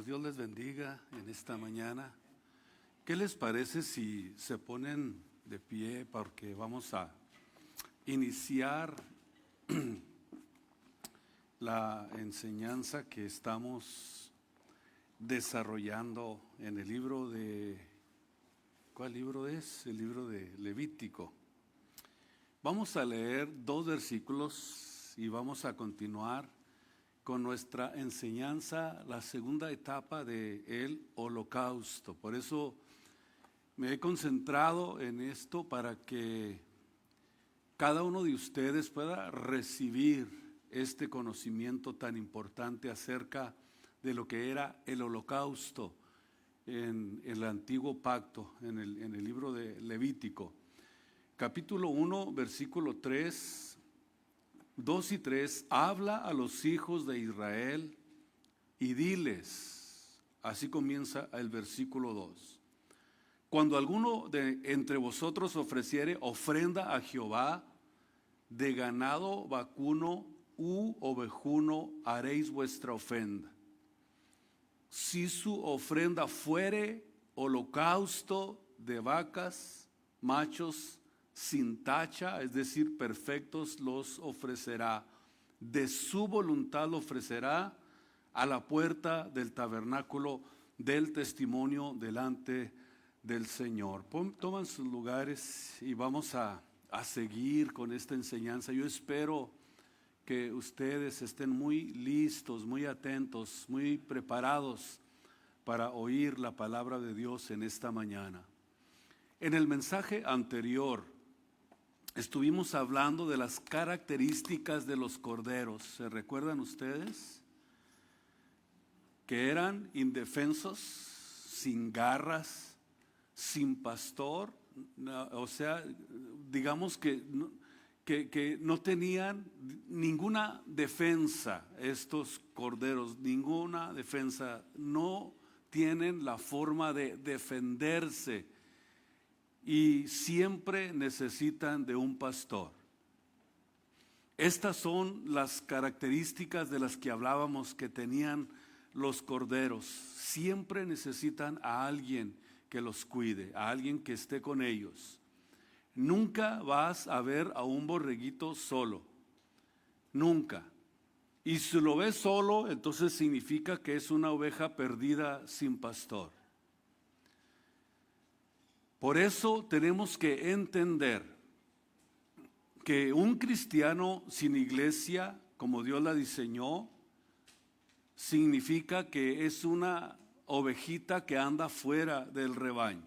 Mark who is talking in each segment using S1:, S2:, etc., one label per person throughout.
S1: hermanos, Dios les bendiga en esta mañana. ¿Qué les parece si se ponen de pie? Porque vamos a iniciar la enseñanza que estamos desarrollando en el libro de... ¿Cuál libro es? El libro de Levítico. Vamos a leer 2 versículos y vamos a continuar con nuestra enseñanza, la segunda etapa del holocausto. Por eso me he concentrado en esto para que cada uno de ustedes pueda recibir este conocimiento tan importante acerca de lo que era el holocausto en el antiguo pacto, en el libro de Levítico. Capítulo 1, versículo 3, 2 y 3, habla a los hijos de Israel y diles, así comienza el versículo 2. Cuando alguno de entre vosotros ofreciere ofrenda a Jehová, de ganado vacuno u ovejuno haréis vuestra ofrenda. Si su ofrenda fuere holocausto de vacas, machos sin tacha, es decir, perfectos, los ofrecerá. De su voluntad lo ofrecerá a la puerta del tabernáculo del testimonio delante del Señor. Toman sus lugares y vamos a seguir con esta enseñanza. Yo espero que ustedes estén muy listos, muy atentos, muy preparados para oír la palabra de Dios en esta mañana. En el mensaje anterior estuvimos hablando de las características de los corderos. ¿Se recuerdan ustedes? Que eran indefensos, sin garras, sin pastor, o sea, digamos que no tenían ninguna defensa estos corderos, ninguna defensa, no tienen la forma de defenderse. Y siempre necesitan de un pastor. Estas son las características de las que hablábamos que tenían los corderos. Siempre necesitan a alguien que los cuide, a alguien que esté con ellos. Nunca vas a ver a un borreguito solo, nunca. Y si lo ves solo, entonces significa que es una oveja perdida sin pastor. Por eso tenemos que entender que un cristiano sin iglesia, como Dios la diseñó, significa que es una ovejita que anda fuera del rebaño.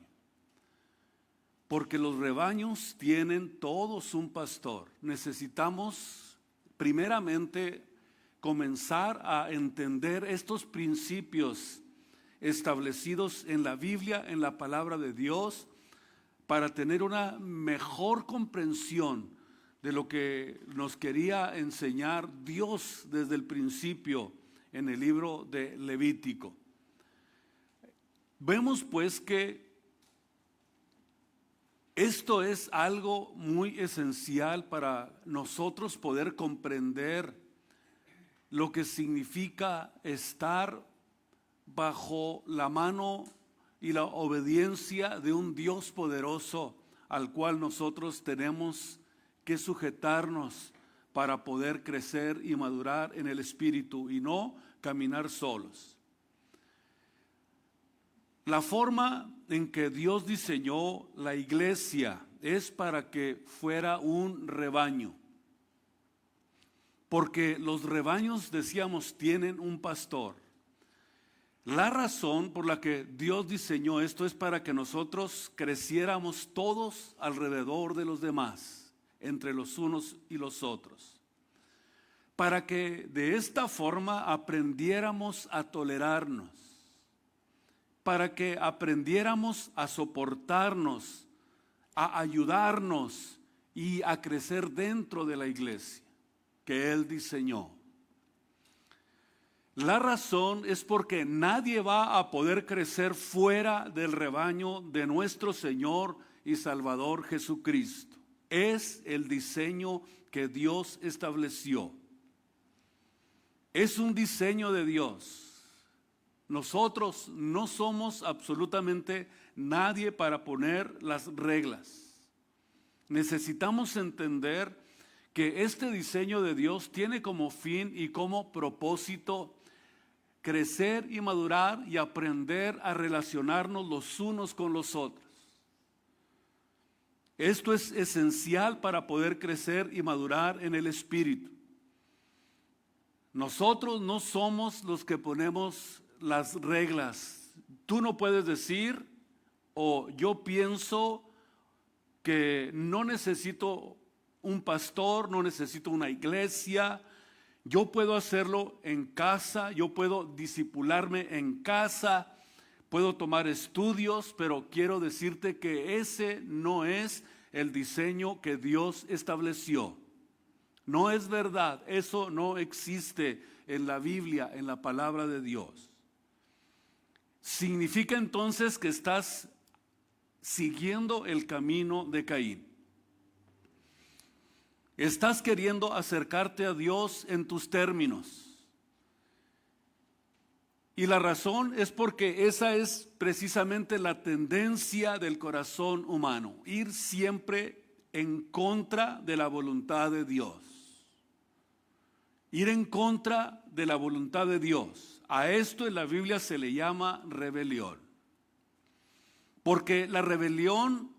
S1: Porque los rebaños tienen todos un pastor. Necesitamos primeramente comenzar a entender estos principios establecidos en la Biblia, en la palabra de Dios, para tener una mejor comprensión de lo que nos quería enseñar Dios desde el principio en el libro de Levítico. Vemos pues que esto es algo muy esencial para nosotros poder comprender lo que significa estar bajo la mano y la obediencia de un Dios poderoso al cual nosotros tenemos que sujetarnos para poder crecer y madurar en el Espíritu y no caminar solos. La forma en que Dios diseñó la iglesia es para que fuera un rebaño. Porque los rebaños, decíamos, tienen un pastor. La razón por la que Dios diseñó esto es para que nosotros creciéramos todos alrededor de los demás, entre los unos y los otros. Para que de esta forma aprendiéramos a tolerarnos, para que aprendiéramos a soportarnos, a ayudarnos y a crecer dentro de la iglesia que Él diseñó. La razón es porque nadie va a poder crecer fuera del rebaño de nuestro Señor y Salvador Jesucristo. Es el diseño que Dios estableció. Es un diseño de Dios. Nosotros no somos absolutamente nadie para poner las reglas. Necesitamos entender que este diseño de Dios tiene como fin y como propósito crecer y madurar y aprender a relacionarnos los unos con los otros. Esto es esencial para poder crecer y madurar en el Espíritu. Nosotros no somos los que ponemos las reglas. Tú no puedes decir, o yo pienso que no necesito un pastor, no necesito una iglesia. Yo puedo hacerlo en casa, yo puedo discipularme en casa, puedo tomar estudios, pero quiero decirte que ese no es el diseño que Dios estableció. No es verdad, eso no existe en la Biblia, en la palabra de Dios. Significa entonces que estás siguiendo el camino de Caín. Estás queriendo acercarte a Dios en tus términos. Y la razón es porque esa es precisamente la tendencia del corazón humano, ir siempre en contra de la voluntad de Dios. Ir en contra de la voluntad de Dios. A esto en la Biblia se le llama rebelión. Porque la rebelión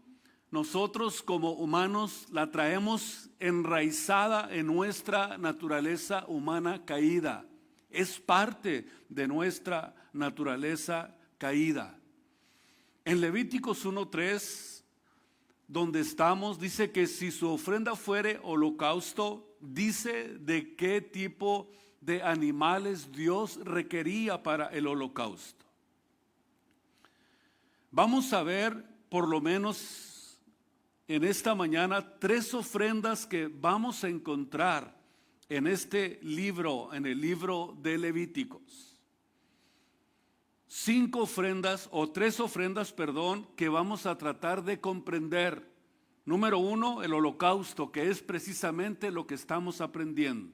S1: nosotros como humanos la traemos enraizada en nuestra naturaleza humana caída. Es parte de nuestra naturaleza caída. En Levíticos 1:3, donde estamos, dice que si su ofrenda fuere holocausto, dice de qué tipo de animales Dios requería para el holocausto. Vamos a ver por lo menos en esta mañana 3 ofrendas que vamos a encontrar en este libro, en el libro de Levíticos. 5 ofrendas o 3 ofrendas, que vamos a tratar de comprender. Número 1, el holocausto, que es precisamente lo que estamos aprendiendo.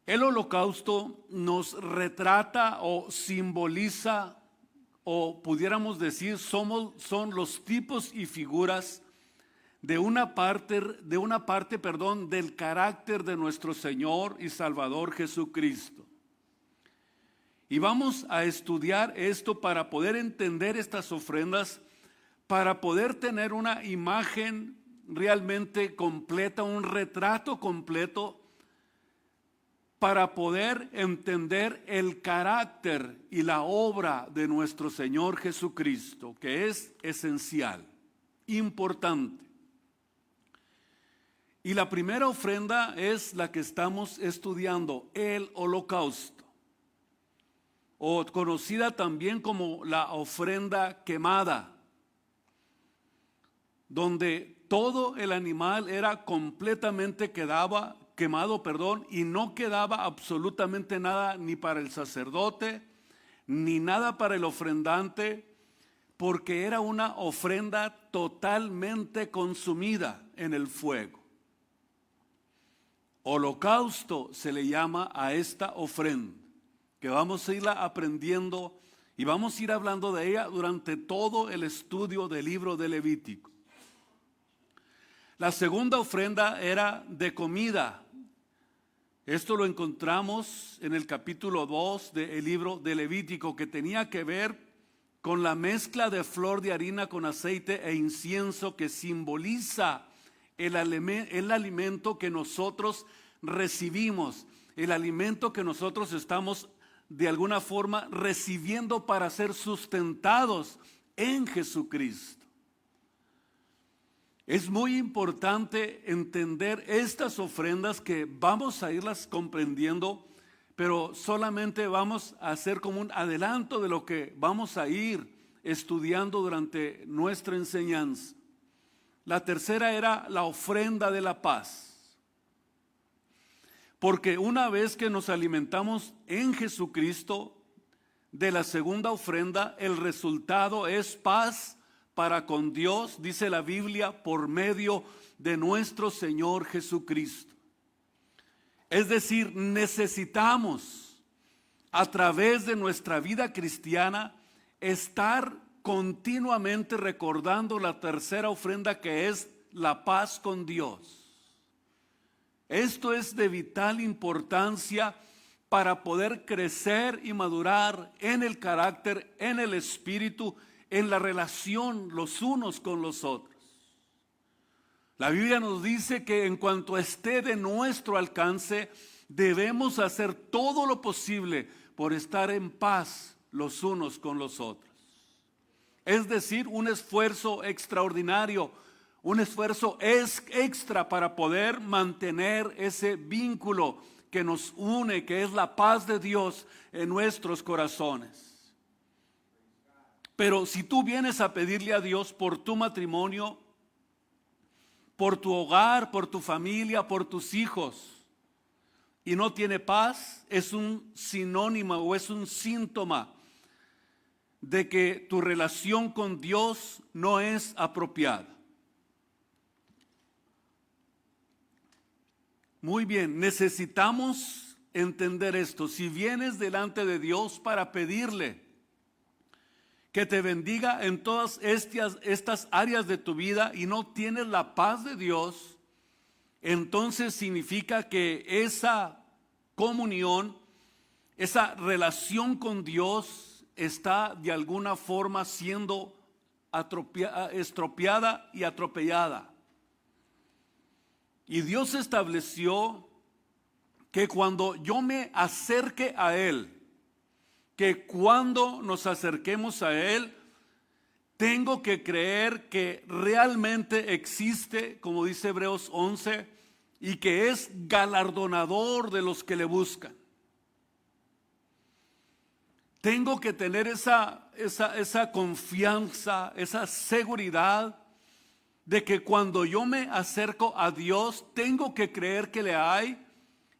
S1: El holocausto nos retrata o simboliza, o pudiéramos decir, son los tipos y figuras de una parte, del carácter de nuestro Señor y Salvador Jesucristo. Y vamos a estudiar esto para poder entender estas ofrendas, para poder tener una imagen realmente completa, un retrato completo, para poder entender el carácter y la obra de nuestro Señor Jesucristo, que es esencial, importante. Y la primera ofrenda es la que estamos estudiando, el holocausto, o conocida también como la ofrenda quemada, donde todo el animal era completamente quemado, y no quedaba absolutamente nada ni para el sacerdote, ni nada para el ofrendante, porque era una ofrenda totalmente consumida en el fuego. Holocausto se le llama a esta ofrenda, que vamos a irla aprendiendo y vamos a ir hablando de ella durante todo el estudio del libro de Levítico. La segunda ofrenda era de comida. Esto lo encontramos en el capítulo 2 del libro de Levítico, que tenía que ver con la mezcla de flor de harina con aceite e incienso, que simboliza el alimento que nosotros recibimos, el alimento que nosotros estamos de alguna forma recibiendo para ser sustentados en Jesucristo. Es muy importante entender estas ofrendas, que vamos a irlas comprendiendo, pero solamente vamos a hacer como un adelanto de lo que vamos a ir estudiando durante nuestra enseñanza. La tercera era la ofrenda de la paz. Porque una vez que nos alimentamos en Jesucristo, de la segunda ofrenda, el resultado es paz para con Dios, dice la Biblia, por medio de nuestro Señor Jesucristo. Es decir, necesitamos a través de nuestra vida cristiana, estar continuamente recordando la tercera ofrenda, que es la paz con Dios. Esto es de vital importancia para poder crecer y madurar en el carácter, en el espíritu, en la relación los unos con los otros. La Biblia nos dice que en cuanto esté de nuestro alcance, debemos hacer todo lo posible por estar en paz los unos con los otros. Es decir, un esfuerzo extraordinario, un esfuerzo extra para poder mantener ese vínculo que nos une, que es la paz de Dios en nuestros corazones. Pero si tú vienes a pedirle a Dios por tu matrimonio, por tu hogar, por tu familia, por tus hijos, y no tiene paz, es un sinónimo o es un síntoma de que tu relación con Dios no es apropiada. Muy bien, necesitamos entender esto. Si vienes delante de Dios para pedirle que te bendiga en todas estas áreas de tu vida y no tienes la paz de Dios, entonces significa que esa comunión, esa relación con Dios está de alguna forma siendo estropeada y atropellada. Y Dios estableció que cuando yo me acerque a Él, que cuando nos acerquemos a Él, tengo que creer que realmente existe, como dice Hebreos 11, y que es galardonador de los que le buscan. Tengo que tener esa confianza, esa seguridad de que cuando yo me acerco a Dios, tengo que creer que le hay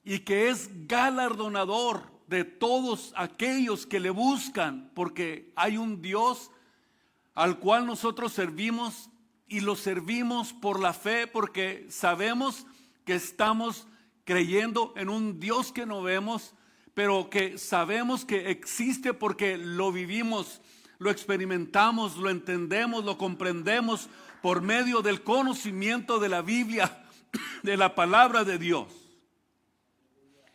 S1: y que es galardonador de todos aquellos que le buscan, porque hay un Dios al cual nosotros servimos y lo servimos por la fe, porque sabemos que estamos creyendo en un Dios que no vemos, pero que sabemos que existe porque lo vivimos, lo experimentamos, lo entendemos, lo comprendemos por medio del conocimiento de la Biblia, de la palabra de Dios.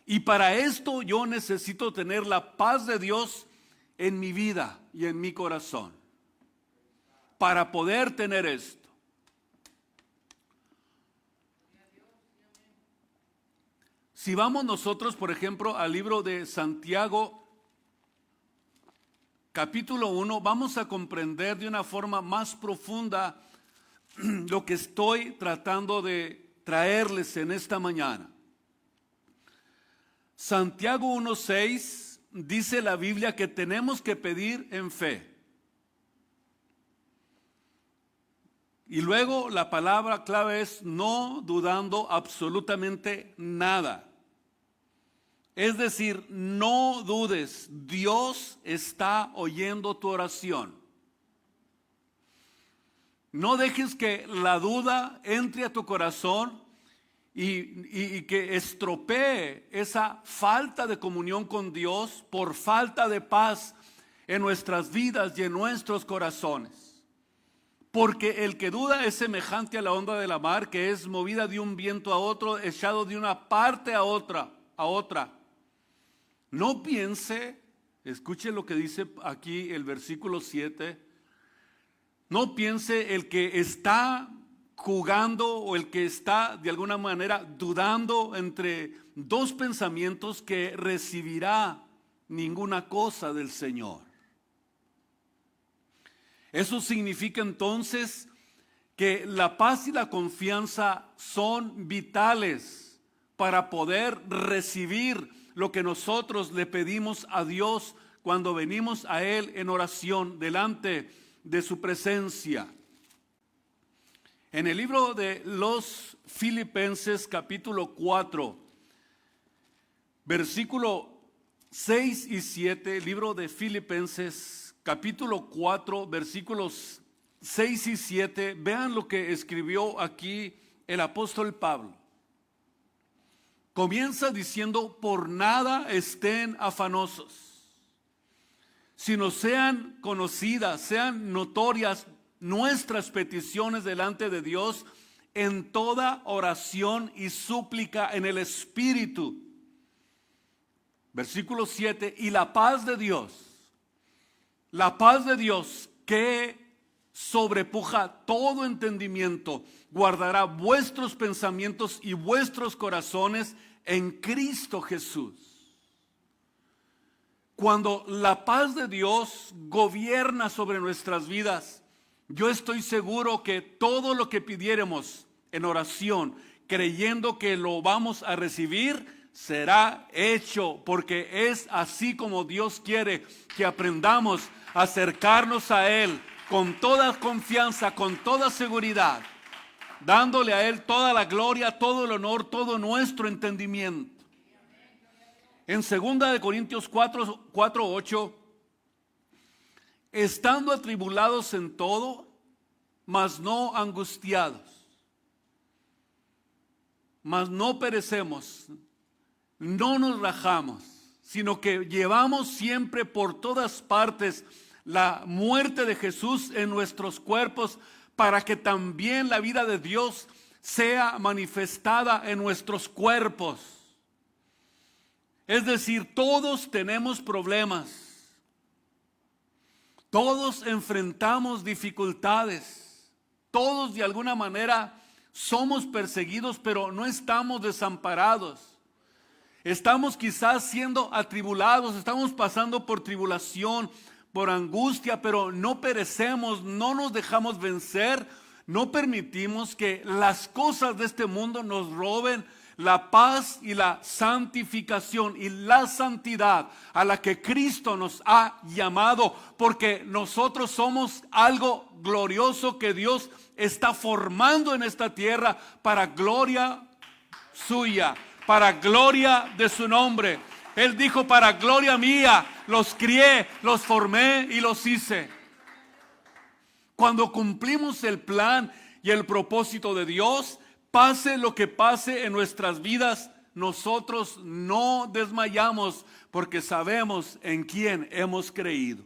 S1: Y para esto yo necesito tener la paz de Dios en mi vida y en mi corazón. Para poder tener esto. Si vamos nosotros, por ejemplo, al libro de Santiago, capítulo 1, vamos a comprender de una forma más profunda lo que estoy tratando de traerles en esta mañana. Santiago 1:6 dice la Biblia que tenemos que pedir en fe. Y luego la palabra clave es no dudando absolutamente nada. Es decir, no dudes, Dios está oyendo tu oración. No dejes que la duda entre a tu corazón y que estropee esa falta de comunión con Dios por falta de paz en nuestras vidas y en nuestros corazones. Porque el que duda es semejante a la onda de la mar, que es movida de un viento a otro, echado de una parte a otra. No piense, escuche lo que dice aquí el versículo 7, no piense el que está jugando o el que está de alguna manera dudando entre dos pensamientos que recibirá ninguna cosa del Señor. Eso significa entonces que la paz y la confianza son vitales para poder recibir lo que nosotros le pedimos a Dios cuando venimos a Él en oración delante de su presencia. En el libro de los Filipenses capítulo 4, versículo 6 y 7, libro de Filipenses capítulo 4, versículos 6 y 7, vean lo que escribió aquí el apóstol Pablo. Comienza diciendo: por nada estén afanosos. sino sean conocidas, sean notorias nuestras peticiones delante de Dios en toda oración y súplica en el Espíritu. Versículo 7, y la paz de Dios que sobrepuja todo entendimiento, guardará vuestros pensamientos y vuestros corazones en Cristo Jesús. Cuando la paz de Dios gobierna sobre nuestras vidas, yo estoy seguro que todo lo que pidiéramos en oración, creyendo que lo vamos a recibir, será hecho, porque es así como Dios quiere que aprendamos a acercarnos a Él con toda confianza, con toda seguridad, dándole a Él toda la gloria, todo el honor, todo nuestro entendimiento. En 2 Corintios 4:8, estando atribulados en todo, mas no angustiados, mas no perecemos, no nos rajamos, sino que llevamos siempre por todas partes la muerte de Jesús en nuestros cuerpos, para que también la vida de Dios sea manifestada en nuestros cuerpos. Es decir, todos tenemos problemas, todos enfrentamos dificultades, todos de alguna manera somos perseguidos, pero no estamos desamparados. Estamos quizás siendo atribulados, estamos pasando por tribulación, por angustia, pero no perecemos, no nos dejamos vencer, no permitimos que las cosas de este mundo nos roben la paz y la santificación y la santidad a la que Cristo nos ha llamado, porque nosotros somos algo glorioso que Dios está formando en esta tierra para gloria suya, para gloria de su nombre. Él dijo, para gloria mía, los crié, los formé y los hice. Cuando cumplimos el plan y el propósito de Dios, pase lo que pase en nuestras vidas, nosotros no desmayamos porque sabemos en quién hemos creído.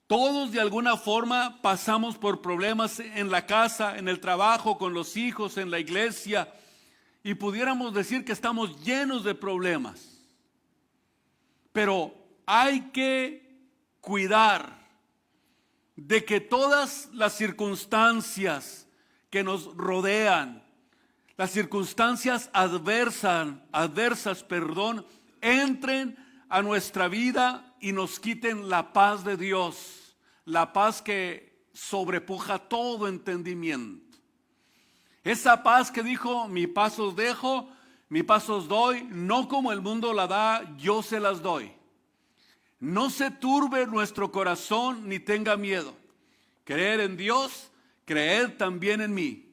S1: Todos de alguna forma pasamos por problemas en la casa, en el trabajo, con los hijos, en la iglesia, y pudiéramos decir que estamos llenos de problemas. Pero hay que cuidar de que todas las circunstancias que nos rodean, las circunstancias adversas, entren a nuestra vida y nos quiten la paz de Dios, la paz que sobrepuja todo entendimiento. Esa paz que dijo, mi paz os dejo, mi paz os doy, no como el mundo la da, yo se las doy. No se turbe nuestro corazón ni tenga miedo. Creer en Dios, creer también en mí.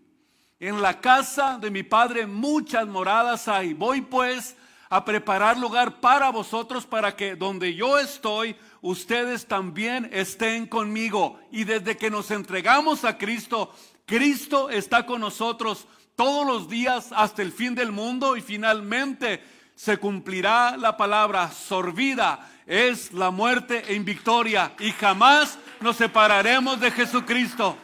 S1: En la casa de mi Padre muchas moradas hay. Voy pues a preparar lugar para vosotros, para que donde yo estoy, ustedes también estén conmigo. Y desde que nos entregamos a Cristo, Cristo está con nosotros todos los días hasta el fin del mundo, y finalmente se cumplirá la palabra: sorbida es la muerte en victoria, y jamás nos separaremos de Jesucristo.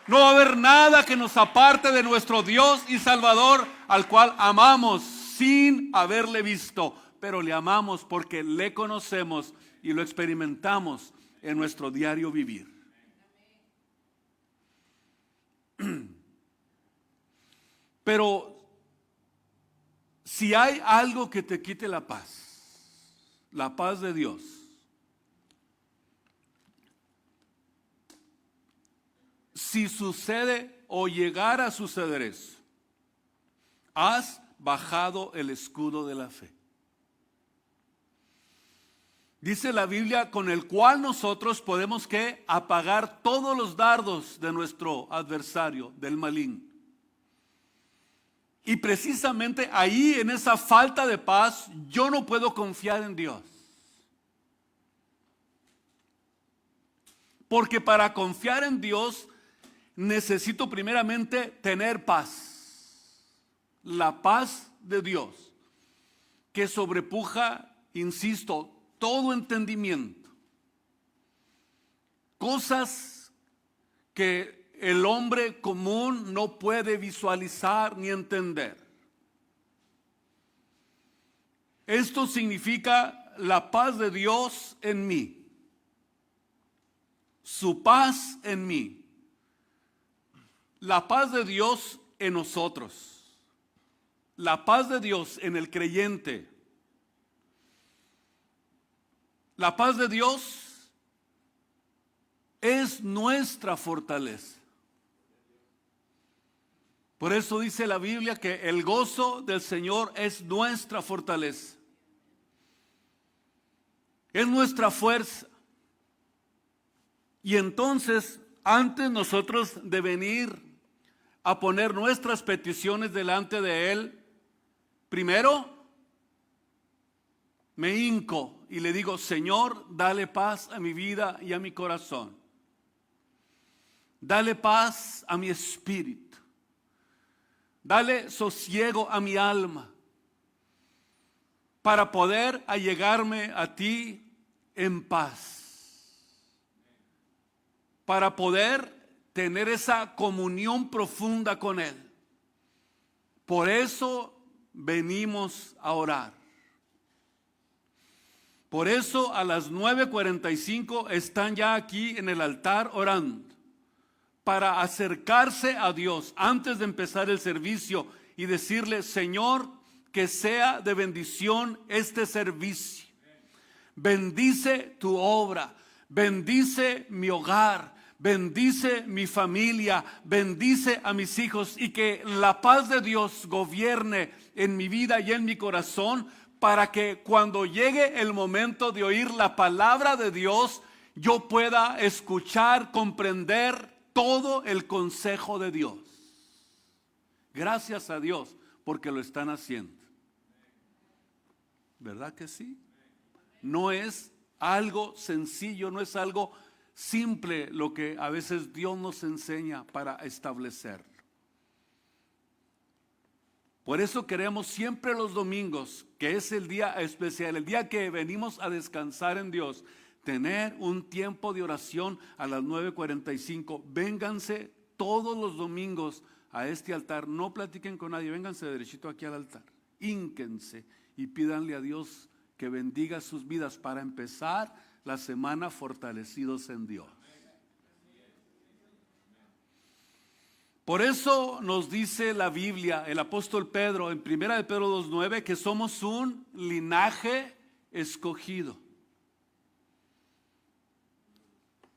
S1: No va a haber nada que nos aparte de nuestro Dios y Salvador, al cual amamos sin haberle visto, pero le amamos porque le conocemos y lo experimentamos en nuestro diario vivir. Pero si hay algo que te quite la paz de Dios, si sucede o llegara a suceder eso, has bajado el escudo de la fe. Dice la Biblia, con el cual nosotros podemos ¿qué? Apagar todos los dardos de nuestro adversario, del maligno. Y precisamente ahí, en esa falta de paz, yo no puedo confiar en Dios. Porque para confiar en Dios necesito primeramente tener paz. La paz de Dios, que sobrepuja, insisto, todo entendimiento. Cosas que el hombre común no puede visualizar ni entender. Esto significa la paz de Dios en mí, su paz en mí, la paz de Dios en nosotros, la paz de Dios en el creyente, la paz de Dios es nuestra fortaleza. Por eso dice la Biblia que el gozo del Señor es nuestra fortaleza. Es nuestra fuerza. Y entonces, antes nosotros de venir a poner nuestras peticiones delante de Él, primero me hinco y le digo: Señor, dale paz a mi vida y a mi corazón. Dale paz a mi espíritu. Dale sosiego a mi alma, para poder allegarme a ti en paz, para poder tener esa comunión profunda con Él. Por eso venimos a orar. Por eso a las 9:45 están ya aquí en el altar orando, para acercarse a Dios antes de empezar el servicio y decirle: Señor, que sea de bendición este servicio. Bendice tu obra, bendice mi hogar, bendice mi familia, bendice a mis hijos, y que la paz de Dios gobierne en mi vida y en mi corazón, para que cuando llegue el momento de oír la palabra de Dios, yo pueda escuchar, comprender todo el consejo de Dios. Gracias a Dios porque lo están haciendo. ¿Verdad que sí? No es algo sencillo, no es algo simple lo que a veces Dios nos enseña para establecer. Por eso queremos siempre los domingos, que es el día especial, el día que venimos a descansar en Dios, tener un tiempo de oración a las 9:45. Vénganse todos los domingos a este altar. No platiquen con nadie, vénganse derechito aquí al altar. Hínquense y pídanle a Dios que bendiga sus vidas para empezar la semana fortalecidos en Dios. Por eso nos dice la Biblia, el apóstol Pedro, en 1 de Pedro 2:9, que somos un linaje escogido.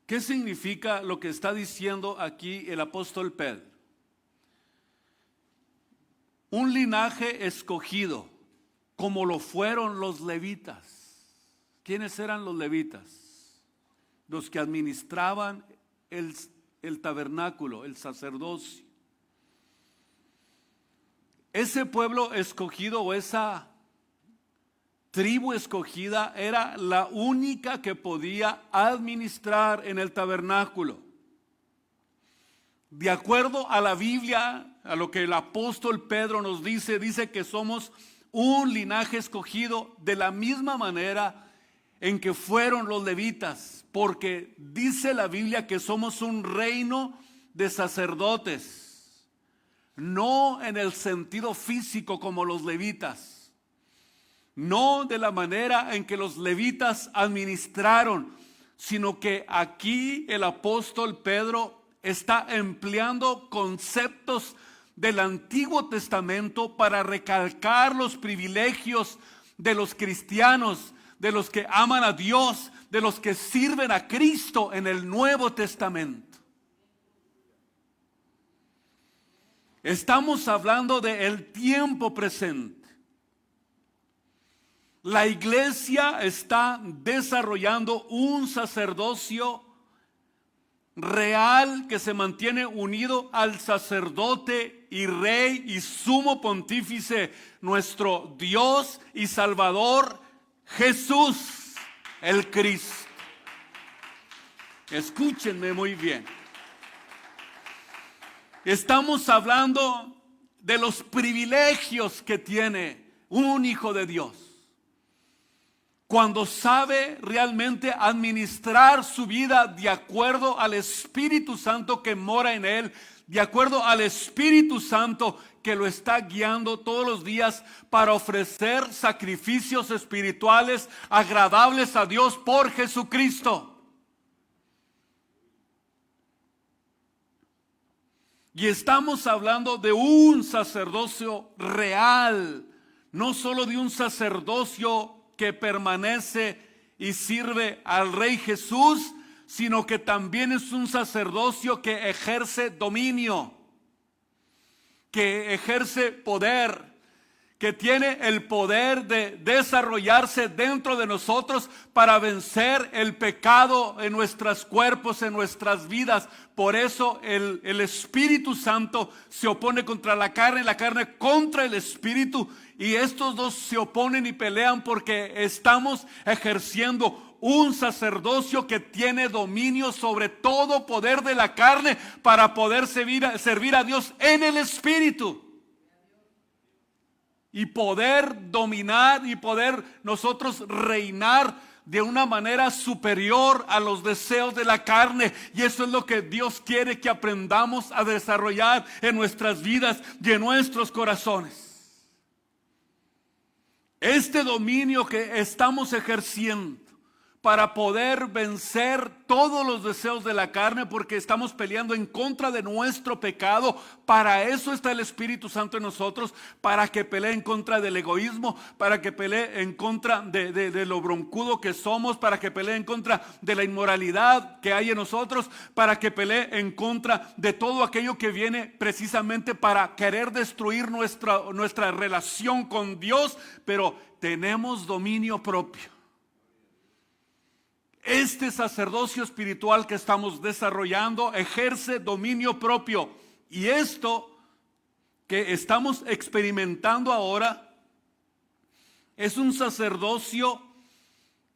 S1: ¿Qué significa lo que está diciendo aquí el apóstol Pedro? Un linaje escogido, como lo fueron los levitas. ¿Quiénes eran los levitas? Los que administraban el tabernáculo, el sacerdocio. Ese pueblo escogido, o esa tribu escogida, era la única que podía administrar en el tabernáculo. De acuerdo a la Biblia, a lo que el apóstol Pedro nos dice, dice que somos un linaje escogido de la misma manera en que fueron los levitas, porque dice la Biblia que somos un reino de sacerdotes, no en el sentido físico como los levitas, no de la manera en que los levitas administraron, sino que aquí el apóstol Pedro está empleando conceptos del Antiguo Testamento para recalcar los privilegios de los cristianos, de los que aman a Dios, de los que sirven a Cristo en el Nuevo Testamento. Estamos hablando del tiempo presente. La iglesia está desarrollando un sacerdocio real que se mantiene unido al sacerdote y rey y sumo pontífice, nuestro Dios y Salvador Jesús, el Cristo. Escúchenme muy bien. Estamos hablando de los privilegios que tiene un hijo de Dios. cuando sabe realmente administrar su vida de acuerdo al Espíritu Santo que mora en él, de acuerdo al Espíritu Santo que lo está guiando todos los días para ofrecer sacrificios espirituales agradables a Dios por Jesucristo. Y estamos hablando de un sacerdocio real, no solo de un sacerdocio que permanece y sirve al Rey Jesús, sino que también es un sacerdocio que ejerce dominio, que ejerce poder, que tiene el poder de desarrollarse dentro de nosotros para vencer el pecado en nuestros cuerpos, en nuestras vidas. Por eso el Espíritu Santo se opone contra la carne contra el Espíritu, y estos dos se oponen y pelean porque estamos ejerciendo un sacerdocio que tiene dominio sobre todo poder de la carne para poder servir a Dios en el Espíritu. Y poder dominar y poder nosotros reinar de una manera superior a los deseos de la carne. Y eso es lo que Dios quiere que aprendamos a desarrollar en nuestras vidas y en nuestros corazones. Este dominio que estamos ejerciendo para poder vencer todos los deseos de la carne, porque estamos peleando en contra de nuestro pecado. Para eso está el Espíritu Santo en nosotros, para que pelee en contra del egoísmo, para que pelee en contra de lo broncudo que somos, para que pelee en contra de la inmoralidad que hay en nosotros, para que pelee en contra de todo aquello que viene precisamente para querer destruir nuestra relación con Dios. Pero tenemos dominio propio. Este sacerdocio espiritual que estamos desarrollando ejerce dominio propio. Y esto que estamos experimentando ahora es un sacerdocio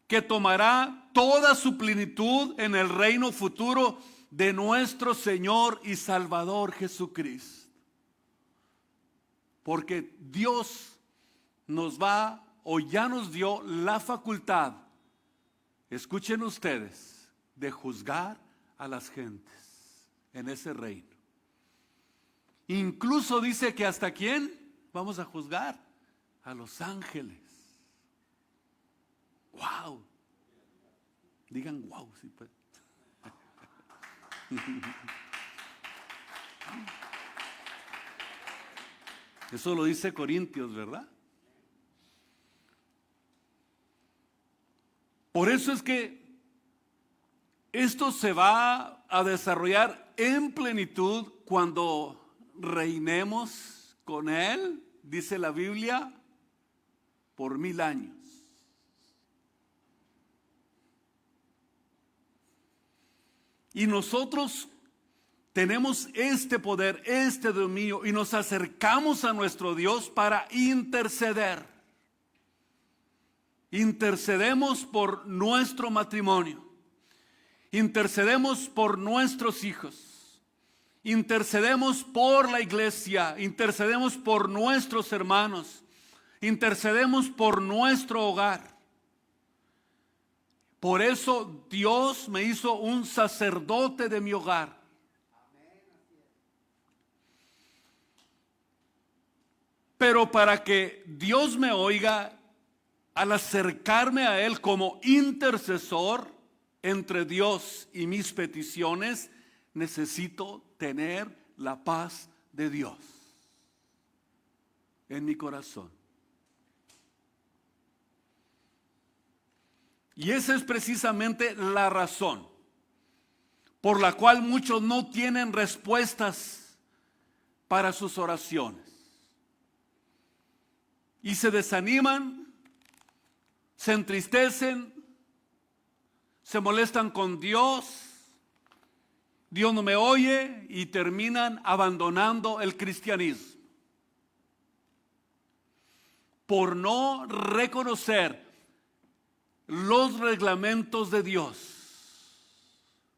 S1: que tomará toda su plenitud en el reino futuro de nuestro Señor y Salvador Jesucristo. Porque Dios nos va, o ya nos dio la facultad, escuchen ustedes, de juzgar a las gentes en ese reino. Incluso dice que hasta quién vamos a juzgar, a los ángeles. Wow. Digan wow, sí, pues. Eso lo dice Corintios, ¿verdad? Por eso es que esto se va a desarrollar en plenitud cuando reinemos con Él, dice la Biblia, por 1000 años. Y nosotros tenemos este poder, este dominio, y nos acercamos a nuestro Dios para interceder. Intercedemos por nuestro matrimonio, intercedemos por nuestros hijos, intercedemos por la iglesia, intercedemos por nuestros hermanos, intercedemos por nuestro hogar. Por eso Dios me hizo un sacerdote de mi hogar. Pero para que Dios me oiga, al acercarme a Él como intercesor entre Dios y mis peticiones, necesito tener la paz de Dios en mi corazón. Y esa es precisamente la razón por la cual muchos no tienen respuestas para sus oraciones. Y se desaniman, se entristecen, se molestan con Dios, Dios no me oye, y terminan abandonando el cristianismo por no reconocer los reglamentos de Dios,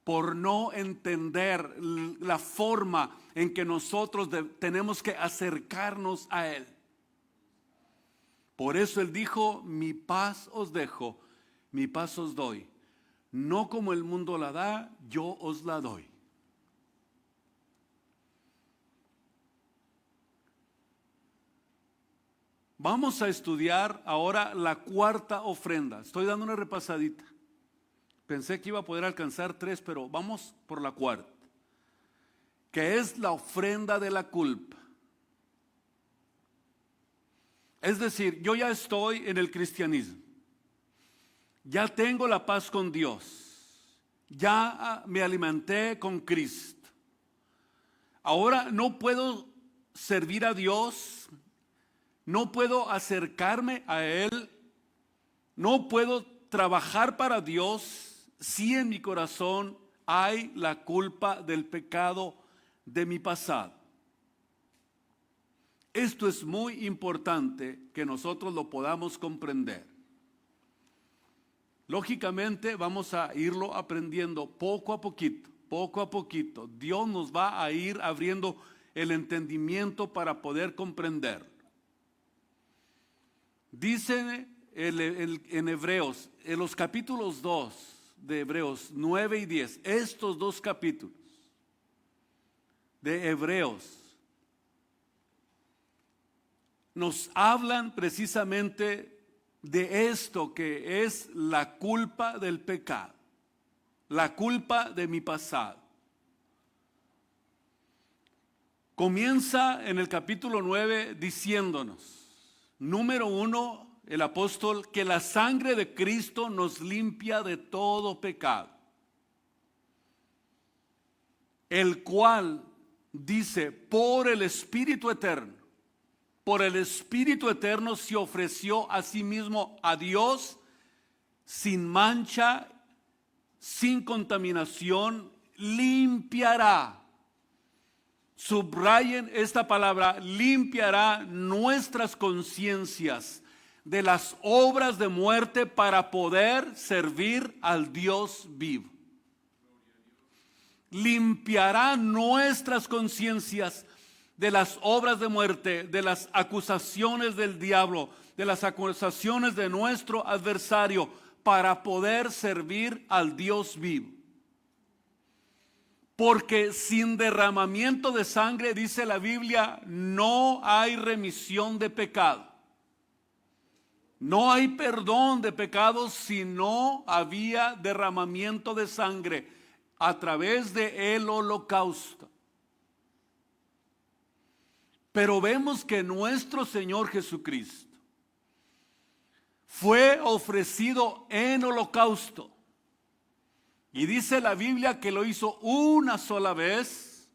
S1: por no entender la forma en que nosotros tenemos que acercarnos a Él. Por eso Él dijo: mi paz os dejo, mi paz os doy, no como el mundo la da, yo os la doy. Vamos a estudiar ahora la cuarta ofrenda. Estoy dando una repasadita. Pensé que iba a poder alcanzar 3, pero vamos por la cuarta, que es la ofrenda de la culpa. Es decir, yo ya estoy en el cristianismo, ya tengo la paz con Dios, ya me alimenté con Cristo. Ahora no puedo servir a Dios, no puedo acercarme a Él, no puedo trabajar para Dios si en mi corazón hay la culpa del pecado de mi pasado. Esto es muy importante que nosotros lo podamos comprender. Lógicamente vamos a irlo aprendiendo poco a poquito, poco a poquito. Dios nos va a ir abriendo el entendimiento para poder comprender. Dice en Hebreos, en los capítulos 2 de Hebreos 9 y 10, estos dos capítulos de Hebreos nos hablan precisamente de esto que es la culpa del pecado, la culpa de mi pasado. Comienza en el capítulo 9 diciéndonos, número 1, el apóstol, que la sangre de Cristo nos limpia de todo pecado, el cual dice, por el Espíritu eterno se ofreció a sí mismo a Dios sin mancha, sin contaminación, limpiará. Subrayen esta palabra, limpiará nuestras conciencias de las obras de muerte para poder servir al Dios vivo. Limpiará nuestras conciencias de las obras de muerte, de las acusaciones del diablo, de las acusaciones de nuestro adversario, para poder servir al Dios vivo. Porque sin derramamiento de sangre, dice la Biblia, no hay remisión de pecado. No hay perdón de pecados si no había derramamiento de sangre a través del holocausto. Pero vemos que nuestro Señor Jesucristo fue ofrecido en holocausto. Y dice la Biblia que lo hizo una sola vez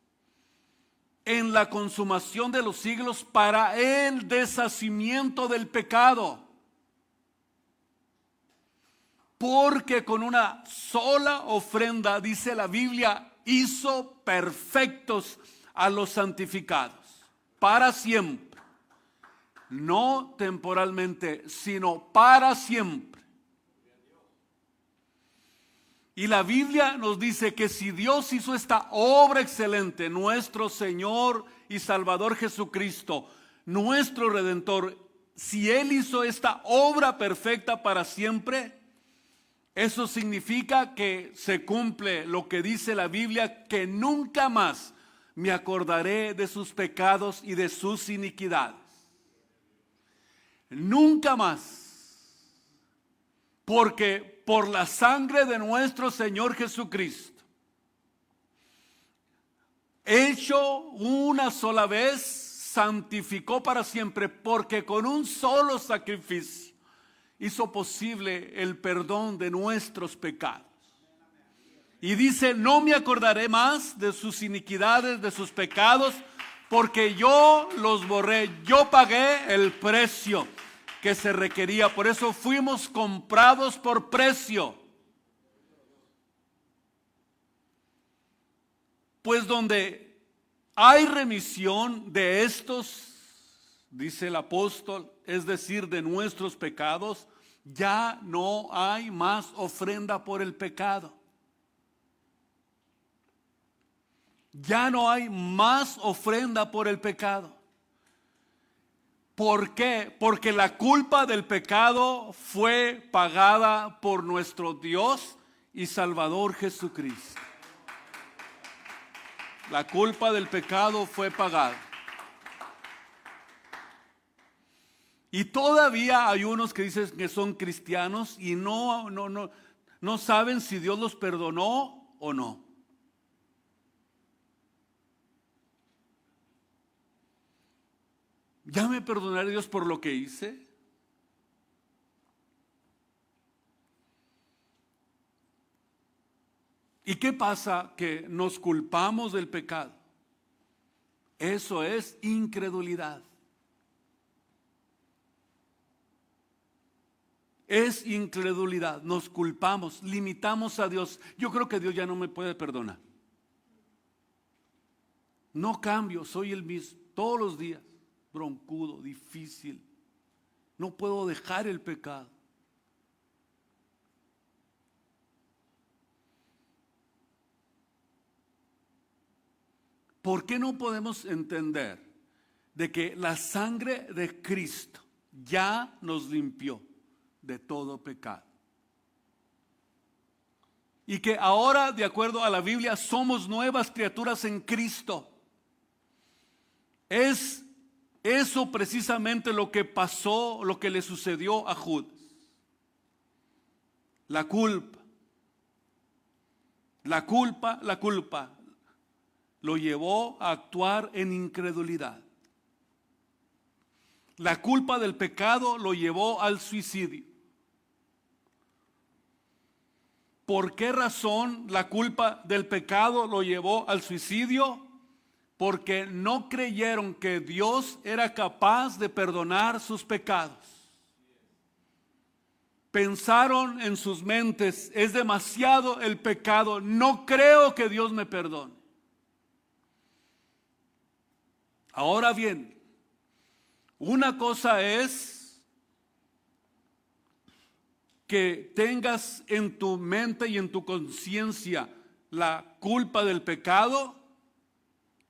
S1: en la consumación de los siglos para el deshacimiento del pecado. Porque con una sola ofrenda, dice la Biblia, hizo perfectos a los santificados para siempre. No temporalmente, sino para siempre. Y la Biblia nos dice que si Dios hizo esta obra excelente, nuestro Señor y Salvador Jesucristo, nuestro Redentor, si Él hizo esta obra perfecta para siempre, eso significa que se cumple lo que dice la Biblia, que nunca más me acordaré de sus pecados y de sus iniquidades. Nunca más. Porque por la sangre de nuestro Señor Jesucristo, hecho una sola vez, santificó para siempre, porque con un solo sacrificio hizo posible el perdón de nuestros pecados. Y dice, no me acordaré más de sus iniquidades, de sus pecados, porque yo los borré, yo pagué el precio que se requería. Por eso fuimos comprados por precio. Pues donde hay remisión de estos, dice el apóstol, es decir, de nuestros pecados, ya no hay más ofrenda por el pecado. Ya no hay más ofrenda por el pecado. ¿Por qué? Porque la culpa del pecado fue pagada por nuestro Dios y Salvador Jesucristo. La culpa del pecado fue pagada. Y todavía hay unos que dicen que son cristianos y no saben si Dios los perdonó o no. ¿Ya me perdonará Dios por lo que hice? ¿Y qué pasa? Que nos culpamos del pecado. Eso es incredulidad. Es incredulidad. Nos culpamos, limitamos a Dios. Yo creo que Dios ya no me puede perdonar. No cambio, soy el mismo todos los días. Broncudo, difícil. No puedo dejar el pecado. ¿Por qué no podemos entender de que la sangre de Cristo ya nos limpió de todo pecado? Y que ahora, de acuerdo a la Biblia, somos nuevas criaturas en Cristo. Es eso precisamente lo que pasó, lo que le sucedió a Judas. La culpa lo llevó a actuar en incredulidad. La culpa del pecado lo llevó al suicidio. ¿Por qué razón la culpa del pecado lo llevó al suicidio? Porque no creyeron que Dios era capaz de perdonar sus pecados. Pensaron en sus mentes, es demasiado el pecado, no creo que Dios me perdone. Ahora bien, una cosa es que tengas en tu mente y en tu conciencia la culpa del pecado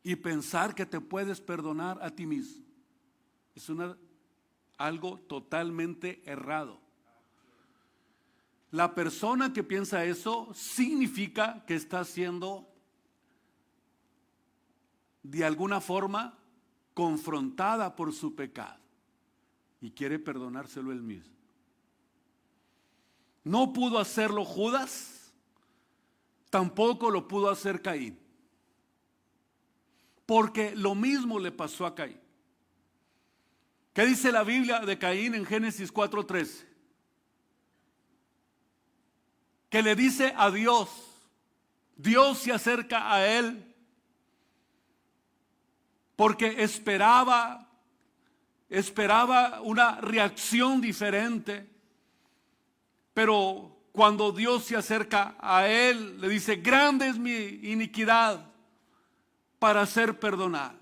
S1: y pensar que te puedes perdonar a ti mismo. Es algo totalmente errado. La persona que piensa eso significa que está siendo de alguna forma confrontada por su pecado y quiere perdonárselo él mismo. No pudo hacerlo Judas, tampoco lo pudo hacer Caín, porque lo mismo le pasó a Caín. ¿Qué dice la Biblia de Caín en Génesis 4:13? Que le dice a Dios, Dios se acerca a él porque esperaba una reacción diferente, pero cuando Dios se acerca a él, le dice, grande es mi iniquidad para ser perdonada.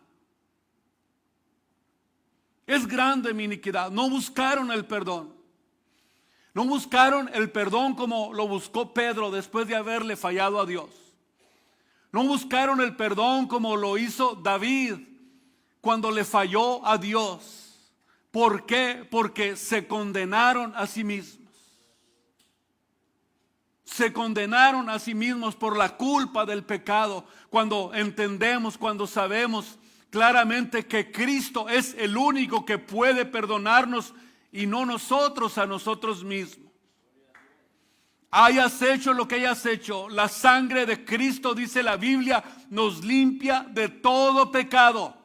S1: Es grande mi iniquidad. No buscaron el perdón. No buscaron el perdón como lo buscó Pedro después de haberle fallado a Dios. No buscaron el perdón como lo hizo David cuando le falló a Dios. ¿Por qué? Porque se condenaron a sí mismos. Se condenaron a sí mismos por la culpa del pecado. Cuando entendemos, cuando sabemos claramente que Cristo es el único que puede perdonarnos y no nosotros a nosotros mismos. Hayas hecho lo que hayas hecho, la sangre de Cristo, dice la Biblia, nos limpia de todo pecado.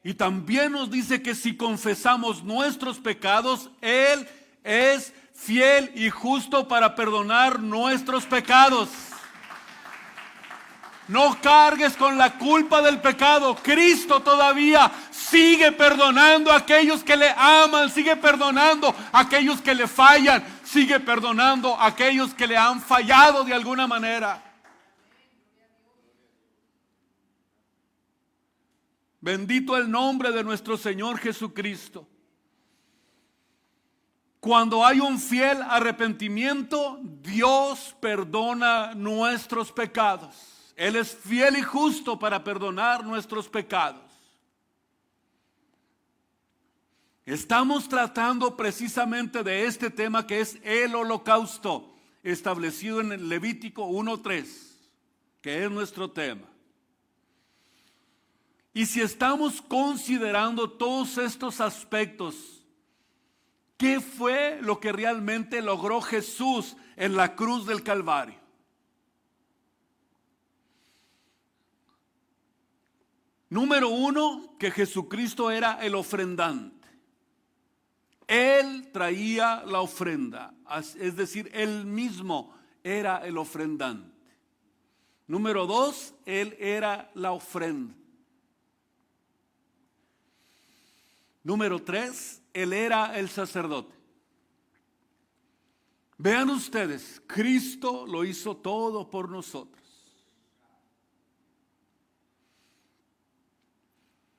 S1: Y también nos dice que si confesamos nuestros pecados, Él es fiel y justo para perdonar nuestros pecados. No cargues con la culpa del pecado. Cristo todavía sigue perdonando a aquellos que le aman, sigue perdonando a aquellos que le fallan, sigue perdonando a aquellos que le han fallado de alguna manera. Bendito el nombre de nuestro Señor Jesucristo. Cuando hay un fiel arrepentimiento, Dios perdona nuestros pecados. Él es fiel y justo para perdonar nuestros pecados. Estamos tratando precisamente de este tema que es el holocausto, establecido en el Levítico 1:3, que es nuestro tema. Y si estamos considerando todos estos aspectos, ¿qué fue lo que realmente logró Jesús en la cruz del Calvario? Número uno, que Jesucristo era el ofrendante. Él traía la ofrenda, es decir, Él mismo era el ofrendante. Número dos, Él era la ofrenda. Número tres, Él era el sacerdote. Vean ustedes, Cristo lo hizo todo por nosotros.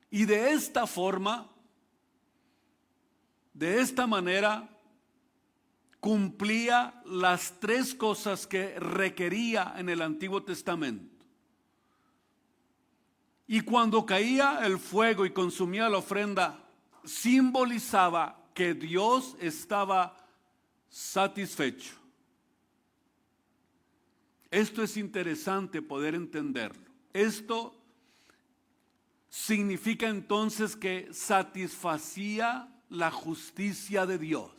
S1: Y de esta forma, de esta manera, cumplía las tres cosas que requería en el Antiguo Testamento. Y cuando caía el fuego y consumía la ofrenda, simbolizaba que Dios estaba satisfecho. Esto es interesante poder entenderlo. Esto significa entonces que satisfacía la justicia de Dios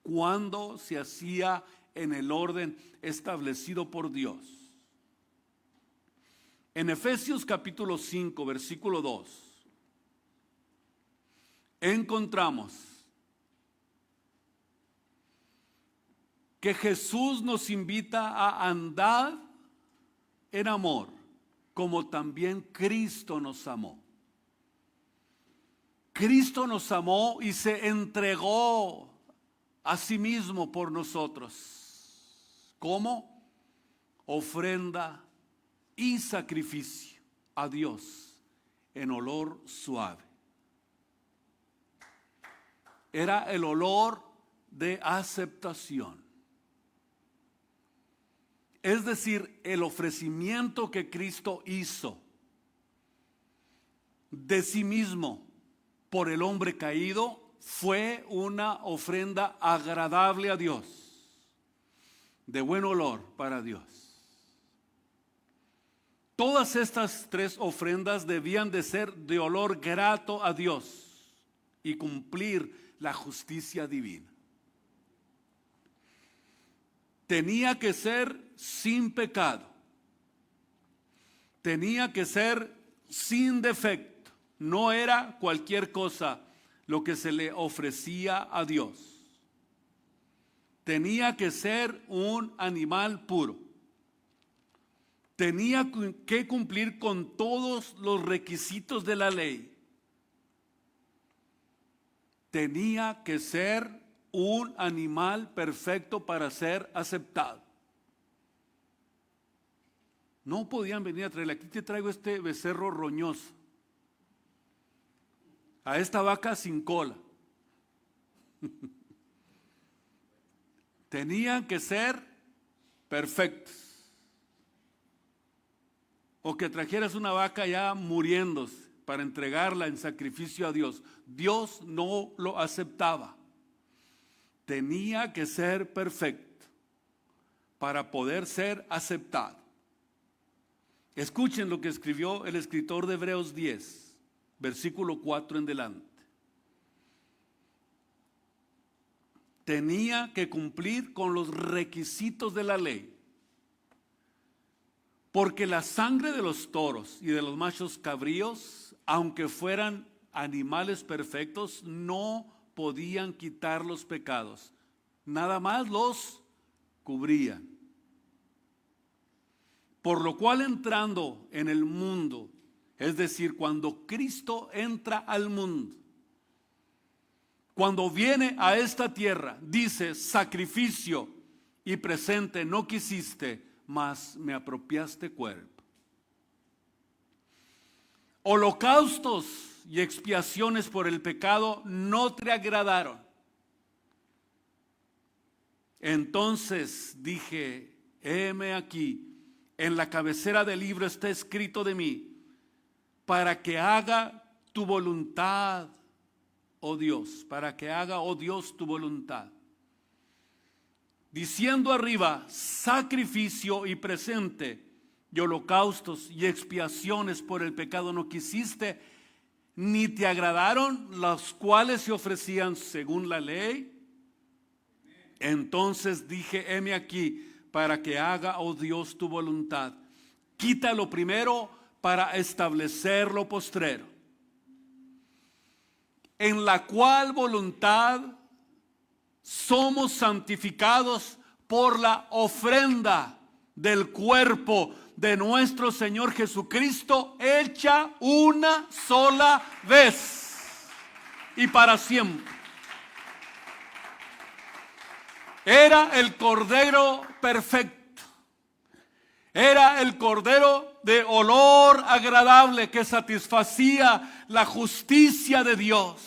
S1: cuando se hacía en el orden establecido por Dios. En Efesios capítulo 5, versículo 2, encontramos que Jesús nos invita a andar en amor, como también Cristo nos amó. Cristo nos amó y se entregó a sí mismo por nosotros, como ofrenda y sacrificio a Dios en olor suave. Era el olor de aceptación. Es decir, el ofrecimiento que Cristo hizo de sí mismo por el hombre caído fue una ofrenda agradable a Dios, de buen olor para Dios. Todas estas tres ofrendas debían de ser de olor grato a Dios y cumplir la justicia divina. Tenía que ser sin pecado, tenía que ser sin defecto, no era cualquier cosa lo que se le ofrecía a Dios. Tenía que ser un animal puro, tenía que cumplir con todos los requisitos de la ley, tenía que ser un animal perfecto para ser aceptado. No podían venir a traerle, aquí te traigo este becerro roñoso, a esta vaca sin cola. Tenían que ser perfectos. O que trajeras una vaca ya muriéndose para entregarla en sacrificio a Dios. Dios no lo aceptaba. Tenía que ser perfecto para poder ser aceptado. Escuchen lo que escribió el escritor de Hebreos 10, versículo 4 en delante. Tenía que cumplir con los requisitos de la ley, porque la sangre de los toros y de los machos cabríos, aunque fueran animales perfectos, no podían quitar los pecados, nada más los cubrían. Por lo cual, entrando en el mundo, es decir, cuando Cristo entra al mundo, cuando viene a esta tierra, dice: sacrificio y presente no quisiste, mas me apropiaste cuerpo. Holocaustos y expiaciones por el pecado no te agradaron. Entonces dije: heme aquí, en la cabecera del libro está escrito de mí, para que haga tu voluntad, oh Dios, para que haga, oh Dios, tu voluntad. Diciendo arriba, sacrificio y presente, y holocaustos y expiaciones por el pecado no quisiste, ni te agradaron, los cuales se ofrecían según la ley. Entonces dije, heme aquí, para que haga, oh Dios, tu voluntad. Quita lo primero para establecer lo postrero. En la cual voluntad somos santificados por la ofrenda del cuerpo de nuestro Señor Jesucristo, hecha una sola vez y para siempre. Era el Cordero perfecto. Era el Cordero de olor agradable que satisfacía la justicia de Dios.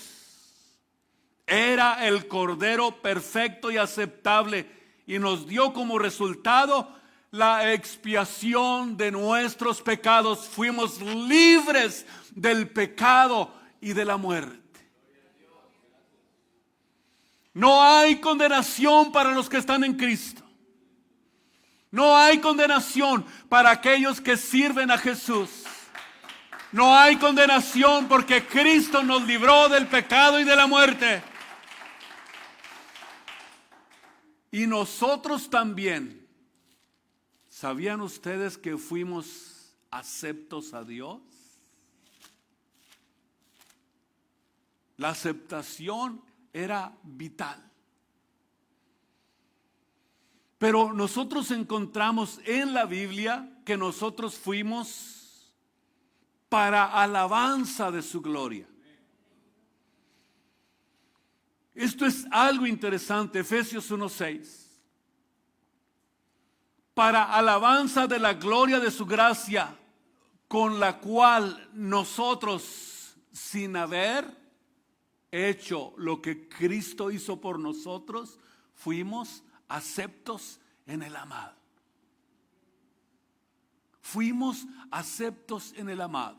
S1: Era el Cordero perfecto y aceptable y nos dio como resultado la expiación de nuestros pecados. Fuimos libres del pecado y de la muerte. No hay condenación para los que están en Cristo. No hay condenación para aquellos que sirven a Jesús. No hay condenación porque Cristo nos libró del pecado y de la muerte. Y nosotros también. ¿Sabían ustedes que fuimos aceptos a Dios? La aceptación era vital. Pero nosotros encontramos en la Biblia que nosotros fuimos para alabanza de su gloria. Esto es algo interesante, Efesios 1:6. Para alabanza de la gloria de su gracia, con la cual nosotros, sin haber hecho lo que Cristo hizo por nosotros, fuimos aceptos en el amado. Fuimos aceptos en el amado,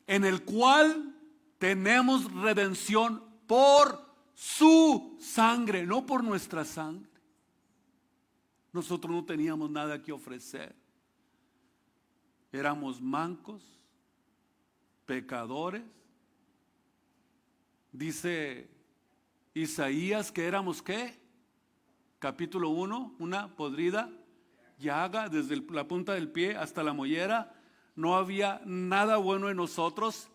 S1: en el cual tenemos redención por su sangre, no por nuestra sangre. Nosotros no teníamos nada que ofrecer. Éramos mancos, pecadores. Dice Isaías que éramos ¿qué? Capítulo 1, una podrida llaga desde la punta del pie hasta la mollera. No había nada bueno en nosotros,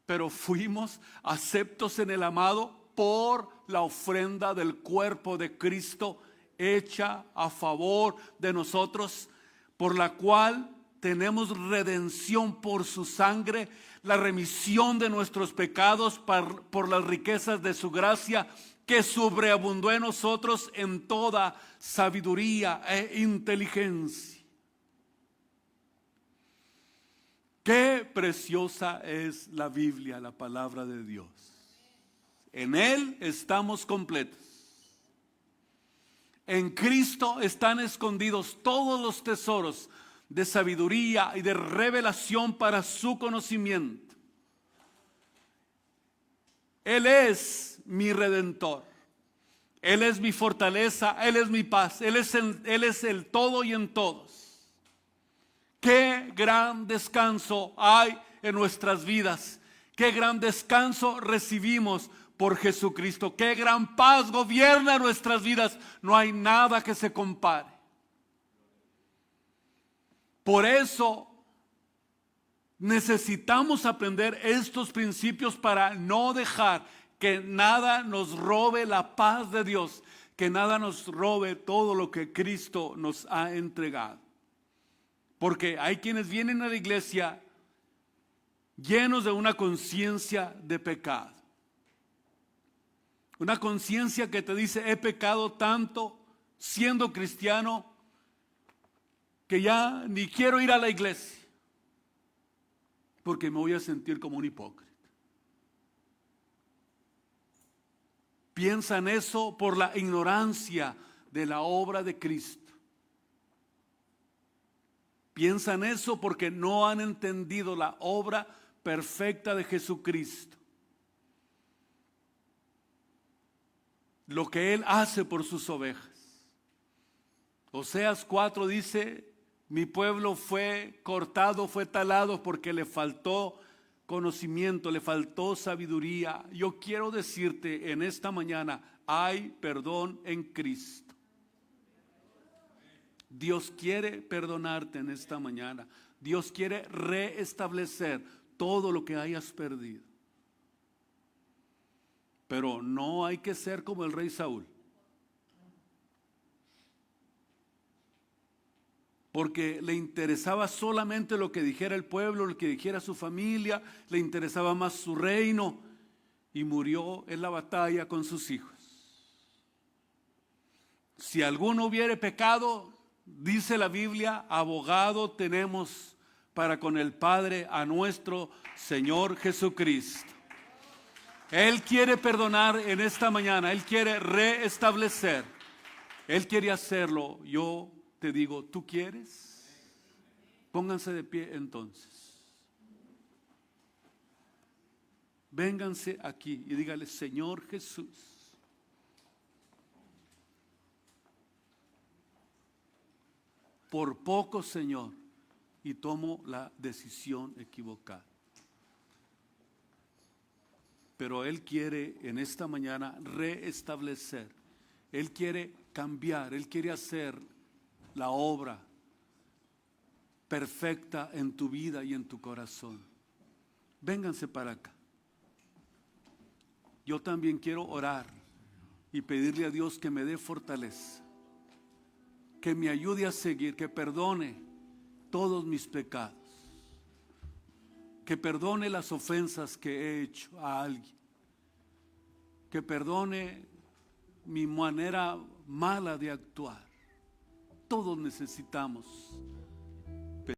S1: pero fuimos aceptos en el amado por la ofrenda del cuerpo de Cristo hecha a favor de nosotros, por la cual tenemos redención por su sangre, la remisión de nuestros pecados por las riquezas de su gracia, que sobreabundó en nosotros en toda sabiduría e inteligencia. Qué preciosa es la Biblia, la palabra de Dios. En Él estamos completos. En Cristo están escondidos todos los tesoros de sabiduría y de revelación para su conocimiento. Él es mi redentor. Él es mi fortaleza, Él es mi paz, Él es el todo y en todos. Qué gran descanso hay en nuestras vidas. Qué gran descanso recibimos por Jesucristo. Qué gran paz gobierna nuestras vidas. No hay nada que se compare. Por eso necesitamos aprender estos principios para no dejar que nada nos robe la paz de Dios, que nada nos robe todo lo que Cristo nos ha entregado. Porque hay quienes vienen a la iglesia llenos de una conciencia de pecado. Una conciencia que te dice, he pecado tanto siendo cristiano que ya ni quiero ir a la iglesia porque me voy a sentir como un hipócrita. Piensan eso por la ignorancia de la obra de Cristo. Piensan eso porque no han entendido la obra perfecta de Jesucristo. lo que Él hace por sus ovejas. Oseas 4 dice: mi pueblo fue cortado, fue talado porque le faltó conocimiento, le faltó sabiduría. Yo quiero decirte en esta mañana, hay perdón en Cristo. Dios quiere perdonarte en esta mañana. Dios quiere reestablecer todo lo que hayas perdido. Pero no hay que ser como el rey Saúl. Porque le interesaba solamente lo que dijera el pueblo, lo que dijera su familia, le interesaba más su reino, y murió en la batalla con sus hijos. Si alguno hubiere pecado, dice la Biblia, abogado tenemos para con el Padre, a nuestro Señor Jesucristo. Él quiere perdonar en esta mañana, Él quiere reestablecer, Él quiere hacerlo. Yo te digo, ¿tú quieres? Pónganse de pie entonces. Vénganse aquí y dígale: Señor Jesús, por poco, Señor, y tomo la decisión equivocada. Pero Él quiere en esta mañana reestablecer. Él quiere cambiar, Él quiere hacer la obra perfecta en tu vida y en tu corazón. Vénganse para acá. Yo también quiero orar y pedirle a Dios que me dé fortaleza, que me ayude a seguir, que perdone todos mis pecados, que perdone las ofensas que he hecho a alguien, que perdone mi manera mala de actuar. Todos necesitamos